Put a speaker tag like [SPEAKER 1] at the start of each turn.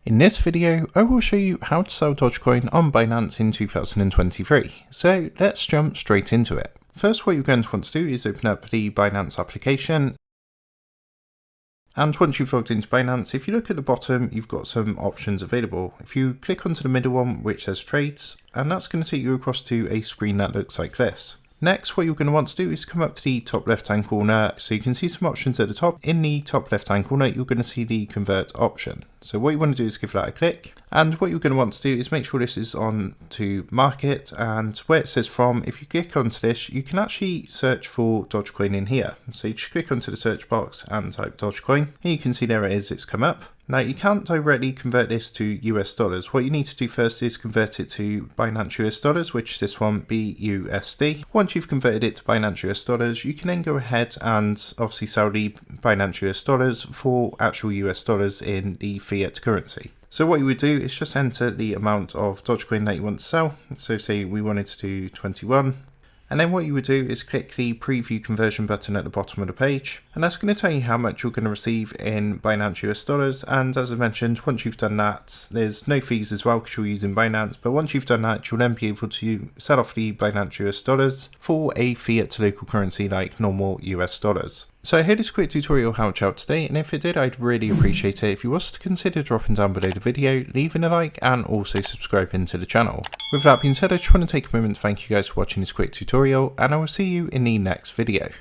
[SPEAKER 1] In this video, I will show you how to sell Dogecoin on Binance in 2023. So let's jump straight into it. First, what you're going to want to do is open up the Binance application. And once you've logged into Binance, if you look at the bottom, you've got some options available. If you click onto the middle one, which says trades, and that's going to take you across to a screen that looks like this. Next, what you're going to want to do is come up to the top left hand corner, so you can see some options at the top. In the top left hand corner, you're going to see the convert option. So what you want to do is give that a click, and what you're going to want to do is make sure this is on to market, and where it says from, if you click onto this, you can actually search for Dogecoin in here. So you just click onto the search box and type Dogecoin, and you can see there it is, it's come up. Now you can't directly convert this to US dollars. What you need to do first is convert it to Binance US dollars, which is this one, BUSD. Once you've converted it to Binance US dollars, you can then go ahead and obviously sell the Binance US dollars for actual US dollars in the fiat currency. So what you would do is just enter the amount of Dogecoin that you want to sell. So say we wanted to do 21. And then what you would do is click the preview conversion button at the bottom of the page, and that's going to tell you how much you're going to receive in Binance US dollars. And as I mentioned, once you've done that, there's no fees as well because you're using Binance, but once you've done that, you'll then be able to sell off the Binance US dollars for a fiat to local currency like normal US dollars. So I hope this quick tutorial helped you out today, and if it did, I'd really appreciate it if you was to consider dropping down below the video, leaving a like, and also subscribing to the channel. With that being said, I just want to take a moment to thank you guys for watching this quick tutorial, and I will see you in the next video.